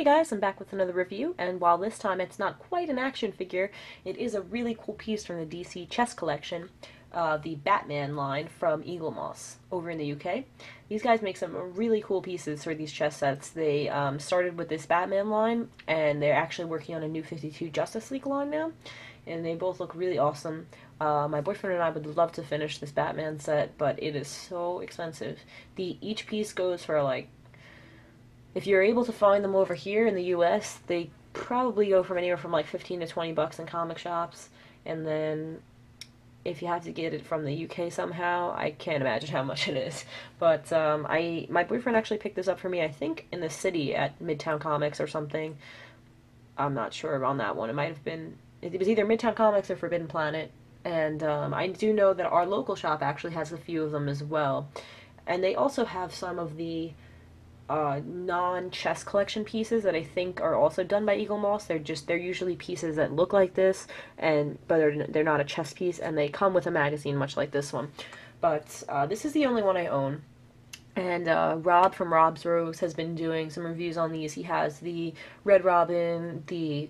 Hey guys, I'm back with another review, and while this time it's not quite an action figure, it is a really cool piece from the DC chess collection, the Batman line from Eaglemoss over in the UK. These guys make some really cool pieces for these chess sets. They started with this Batman line, and they're actually working on a new 52 Justice League line now, and they both look really awesome. My boyfriend and I would love to finish this Batman set, but it is so expensive. Each piece goes for like, if you're able to find them over here in the US, they probably go from anywhere from like 15 to 20 bucks in comic shops. And then if you have to get it from the UK somehow, I can't imagine how much it is. But my boyfriend actually picked this up for me, I think, in the city at Midtown Comics or something. I'm not sure on that one. It might have been, it was either Midtown Comics or Forbidden Planet. And I do know that our local shop actually has a few of them as well. And they also have some of the non-chess collection pieces that I think are also done by Eaglemoss. They're usually pieces that look like this, but they're not a chess piece, and they come with a magazine much like this one. But this is the only one I own. And Rob from Rob's Rose has been doing some reviews on these. He has the Red Robin, the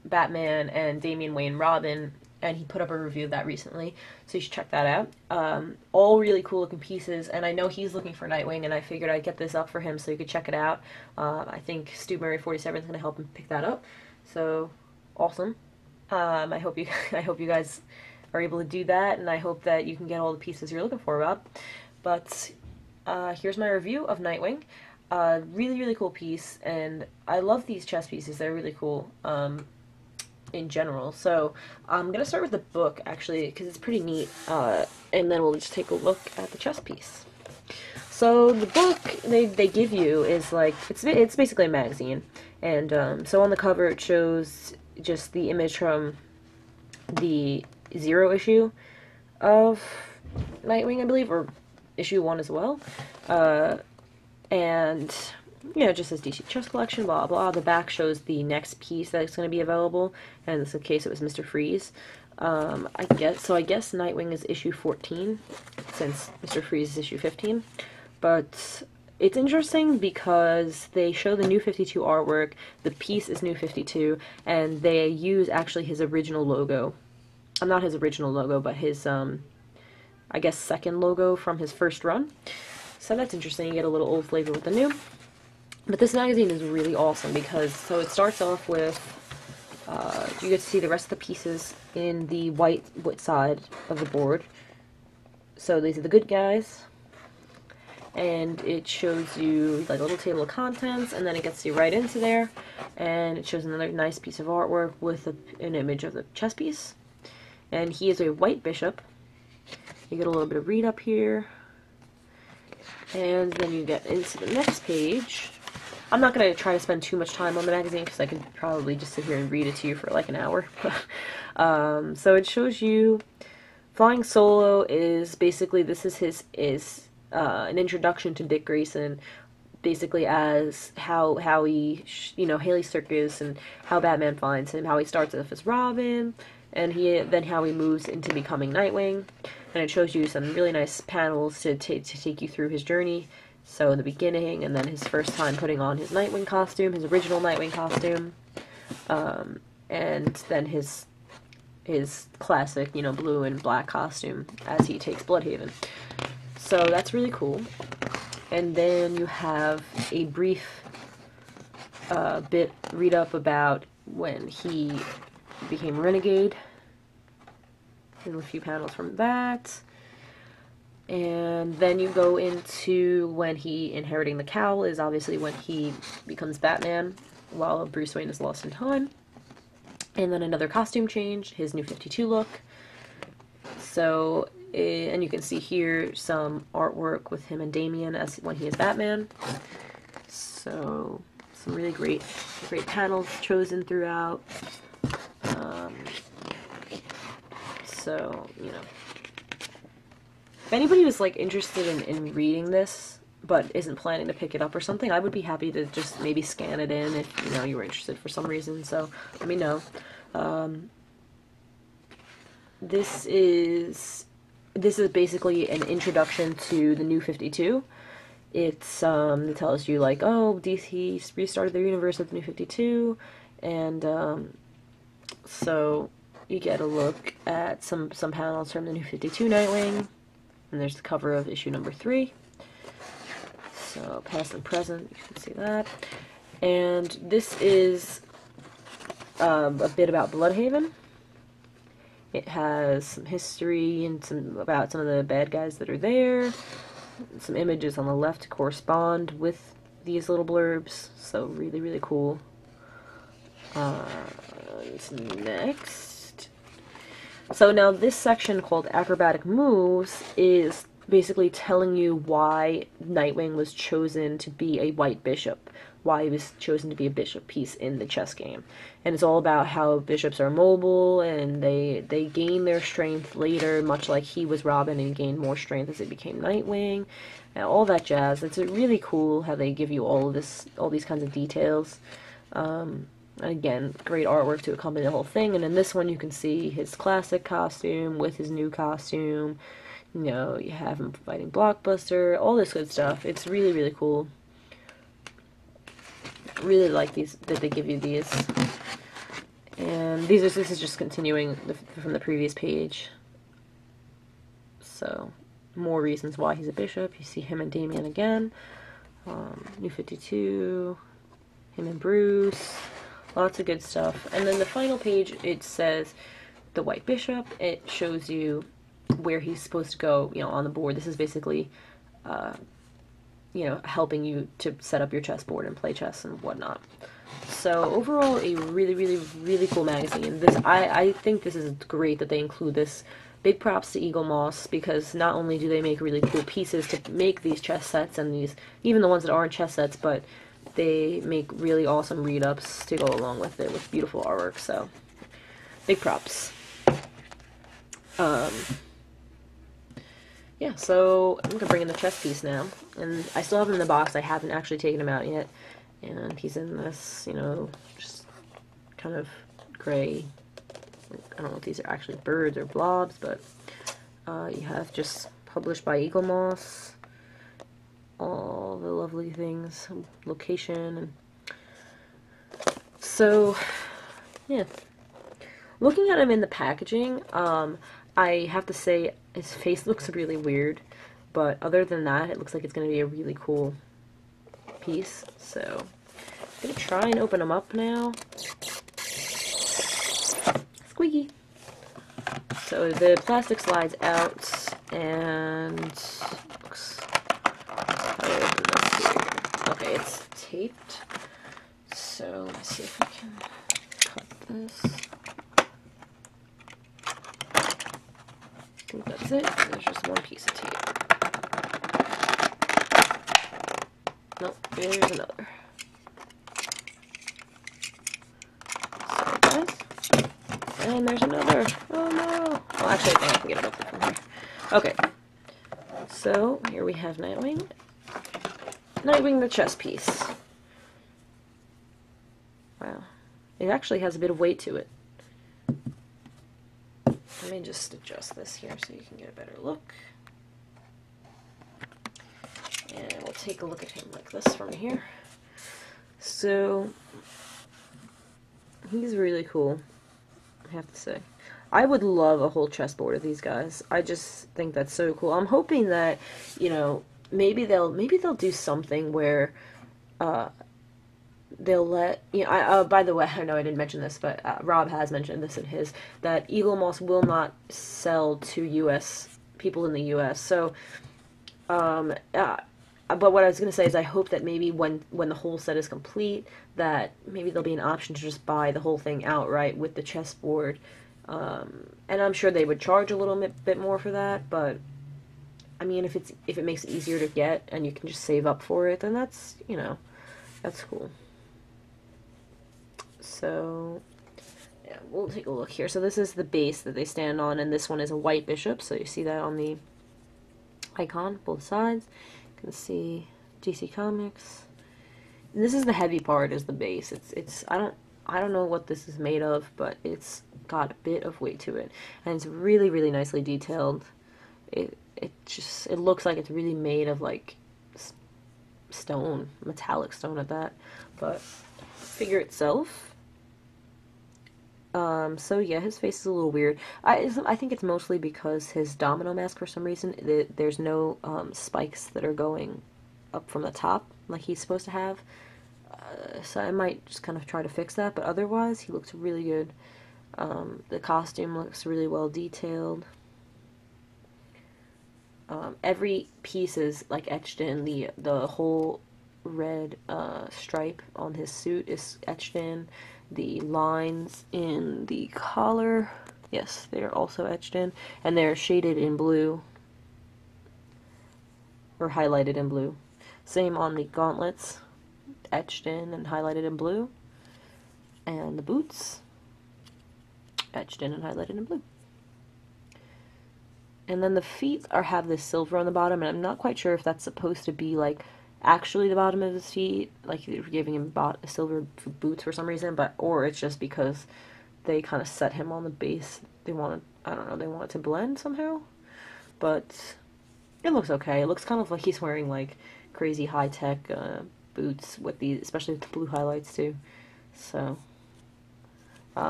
Batman, and Damian Wayne Robin, and he put up a review of that recently, so you should check that out. All really cool looking pieces, and I know he's looking for Nightwing, and I figured I'd get this up for him so you could check it out. I think Stu Murray 47 is going to help him pick that up, so awesome. I hope you I hope you guys are able to do that, and I hope that you can get all the pieces you're looking for, Rob. But here's my review of Nightwing. Really cool piece, and I love these chess pieces. They're really cool. In general. So I'm gonna start with the book actually because it's pretty neat, and then we'll just take a look at the chess piece. So the book they give you is like it's basically a magazine, and so on the cover it shows just the image from the 0 issue of Nightwing, I believe, or issue 1 as well, and yeah, it just says DC Chess Collection, blah blah. The back shows the next piece that's going to be available, and in this case it was Mr. Freeze. I guess Nightwing is issue 14, since Mr. Freeze is issue 15. But it's interesting because they show the New 52 artwork, the piece is New 52, and they use actually his original logo. Not his original logo, but his, I guess, second logo from his first run. So that's interesting, you get a little old flavor with the new. But this magazine is really awesome because, so it starts off with, you get to see the rest of the pieces in the white side of the board. So these are the good guys, and it shows you like a little table of contents, and then it gets you right into there, and it shows another nice piece of artwork with an image of the chess piece. And he is a white bishop. You get a little bit of read up here, and then you get into the next page. I'm not going to try to spend too much time on the magazine because I could probably just sit here and read it to you for like an hour. So it shows you Flying Solo is basically, this is an introduction to Dick Grayson, basically as how he, Haley Circus, and how Batman finds him, how he starts off as Robin, and then how he moves into becoming Nightwing. And it shows you some really nice panels to take you through his journey. So in the beginning, and then his first time putting on his Nightwing costume, his original Nightwing costume, and then his classic, blue and black costume as he takes Bloodhaven. So that's really cool. And then you have a brief read up about when he became Renegade, and a few panels from that. And then you go into when he inheriting the cowl is obviously when he becomes Batman, while Bruce Wayne is lost in time. And then another costume change, his New 52 look. So, and you can see here some artwork with him and Damian as when he is Batman. So, some really great panels chosen throughout. So, if anybody was like interested in reading this but isn't planning to pick it up or something, I would be happy to just maybe scan it in if you were interested for some reason, so let me know. This is basically an introduction to the New 52. it tells you like, oh, DC restarted their universe with the New 52, and so you get a look at some panels from the New 52 Nightwing, and there's the cover of issue number 3. So past and present, you can see that. And this is a bit about Bloodhaven. It has some history and about some of the bad guys that are there. Some images on the left to correspond with these little blurbs. So really, really cool. Next. So now this section called Acrobatic Moves is basically telling you why Nightwing was chosen to be a white bishop. Why he was chosen to be a bishop piece in the chess game. And it's all about how bishops are mobile and they gain their strength later, much like he was Robin and he gained more strength as he became Nightwing. And all that jazz. It's really cool how they give you all these kinds of details. Again, great artwork to accompany the whole thing. And in this one you can see his classic costume with his new costume. You know, you have him fighting Blockbuster, all this good stuff. It's really, really cool. Really like these, that they give you these. And this is just continuing from the previous page. So, more reasons why he's a bishop. You see him and Damien again. New 52. Him and Bruce. Lots of good stuff. And then the final page, it says the white bishop. It shows you where he's supposed to go, you know, on the board. This is basically, you know, helping you to set up your chessboard and play chess and whatnot. So overall, a really, really, really cool magazine. I think this is great that they include this. Big props to Eaglemoss, because not only do they make really cool pieces to make these chess sets and these, even the ones that aren't chess sets, but they make really awesome read-ups to go along with it with beautiful artwork. So big props. Yeah, so I'm gonna bring in the chess piece now, and I still have him in the box. I haven't actually taken him out yet, and he's in this, you know, just kind of gray. I don't know if these are actually birds or blobs, but you have just published by Eaglemoss, all the lovely things, location, and so yeah. Looking at him in the packaging, I have to say his face looks really weird, but other than that, it looks like it's going to be a really cool piece. So I'm going to try and open him up now. Squeaky! So the plastic slides out, and looks, okay, it's taped. So let's see if I can cut this. I think that's it. There's just one piece of tape. Nope, there's another. So guys, and there's another. Oh no! Well, actually, I think I can get it open from here. Okay. So here we have Nightwing. Nightwing, the chess piece. Wow, it actually has a bit of weight to it. Let me just adjust this here so you can get a better look. And we'll take a look at him like this from here. So, he's really cool, I have to say. I would love a whole chessboard of these guys. I just think that's so cool. I'm hoping that, you know, maybe they'll do something where they'll let, you know, by the way, I know I didn't mention this, but Rob has mentioned this in his, that Eaglemoss will not sell to U.S. people in the U.S. So, but what I was going to say is I hope that maybe when the whole set is complete, that maybe there'll be an option to just buy the whole thing outright with the chessboard. And I'm sure they would charge a little bit more for that, but I mean, if it makes it easier to get and you can just save up for it, then that's, you know, that's cool. So, yeah, we'll take a look here. So this is the base that they stand on, and this one is a white bishop, so you see that on the icon, both sides. You can see DC Comics. And this is the heavy part, is the base. It's I don't know what this is made of, but it's got a bit of weight to it. And it's really, really nicely detailed. It looks like it's really made of, like, stone, metallic stone at that. But figure itself. So yeah, his face is a little weird. I think it's mostly because his domino mask, for some reason, there's no spikes that are going up from the top like he's supposed to have. So I might just kind of try to fix that, but otherwise he looks really good. The costume looks really well detailed. Every piece is like etched in. The whole red stripe on his suit is etched in. The lines in the collar, yes, they are also etched in, and they're shaded in blue, or highlighted in blue. Same on the gauntlets, etched in and highlighted in blue, and the boots, etched in and highlighted in blue. And then the feet have this silver on the bottom, and I'm not quite sure if that's supposed to be like actually the bottom of his feet, like you're giving him silver boots for some reason, or it's just because they kind of set him on the base. They want I don't know, they want it to blend somehow, but it looks okay. It looks kind of like he's wearing like crazy high-tech boots with these, especially with the blue highlights too. So,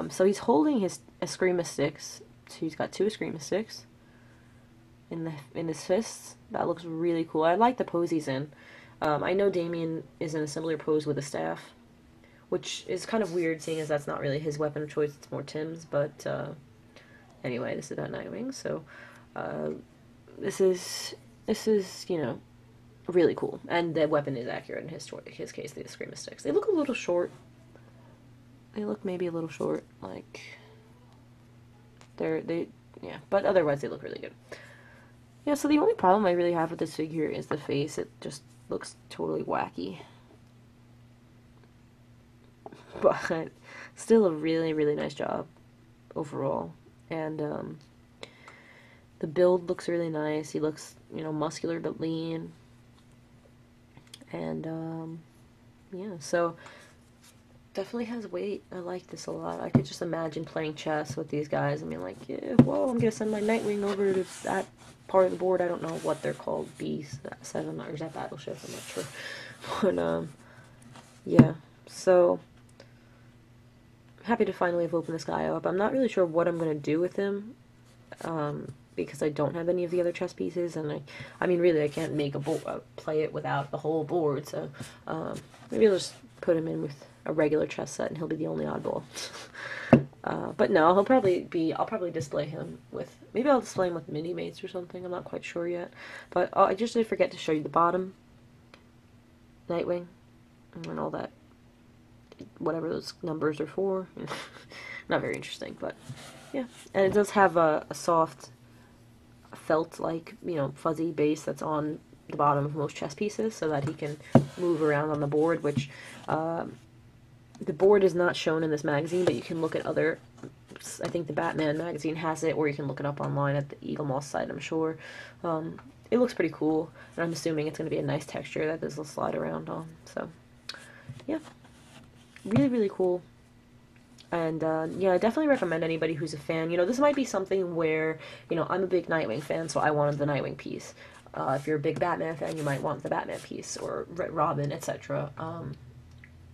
so he's holding his Eskrima sticks. So he's got 2 Eskrima sticks in his fists. That looks really cool. I like the pose he's in. I know Damien is in a similar pose with a staff, which is kind of weird, seeing as that's not really his weapon of choice, it's more Tim's, but anyway, this is about Nightwing, so this is, you know, really cool, and the weapon is accurate in his case, the Screamer Sticks. They look a little short. They look maybe a little short, like, yeah, but otherwise they look really good. Yeah, so the only problem I really have with this figure is the face. It just looks totally wacky. But still a really, really nice job overall. And the build looks really nice. He looks, you know, muscular but lean. And yeah, so definitely has weight. I like this a lot. I could just imagine playing chess with these guys and being like, yeah, whoa, I'm gonna send my Nightwing over to that part of the board. I don't know what they're called, B7, or is that Battleship? I'm not sure. But yeah, so happy to finally have opened this guy up. I'm not really sure what I'm gonna do with him, because I don't have any of the other chess pieces, and I mean, really, I can't make play it without the whole board. So maybe I'll just put him in with a regular chess set, and he'll be the only oddball. But no, I'll probably display him with, maybe I'll display him with mini mates or something. I'm not quite sure yet. But I just did forget to show you the bottom Nightwing and all that, whatever those numbers are for. Not very interesting, but yeah. And it does have a soft felt, like, you know, fuzzy base that's on the bottom of most chess pieces, so that he can move around on the board, which the board is not shown in this magazine, but you can look at other, I think the Batman magazine has it, or you can look it up online at the Eaglemoss site, I'm sure. It looks pretty cool, and I'm assuming it's going to be a nice texture that this will slide around on. So, yeah. Really, really cool. And, yeah, I definitely recommend anybody who's a fan. You know, this might be something where, you know, I'm a big Nightwing fan, so I wanted the Nightwing piece. If you're a big Batman fan, you might want the Batman piece, or Robin, etc.,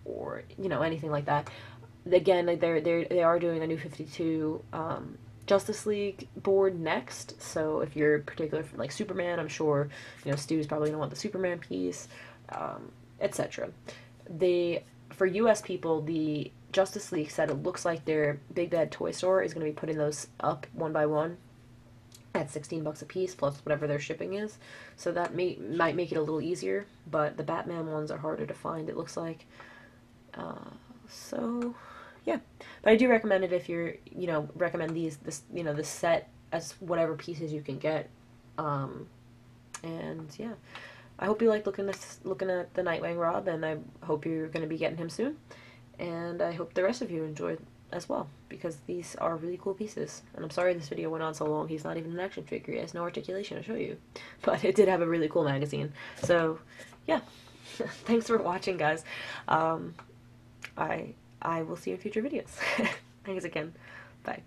or, you know, anything like that. Again, they are doing a new 52 Justice League board next, so if you're particular for, like, Superman, I'm sure, you know, Stu's probably going to want the Superman piece, etc. For US people, the Justice League set, it looks like their Big Bad Toy Store is going to be putting those up one by one at $16 a piece, plus whatever their shipping is, so that might make it a little easier, but the Batman ones are harder to find, it looks like. So yeah, but I do recommend it if you're, you know, recommend this set as whatever pieces you can get. And yeah, I hope you like looking at the Nightwing, Rob, and I hope you're going to be getting him soon, and I hope the rest of you enjoyed as well, because these are really cool pieces. And I'm sorry this video went on so long. He's not even an action figure, he has no articulation to show you, but it did have a really cool magazine. So yeah, thanks for watching, guys. I will see you in future videos. Thanks again. Bye.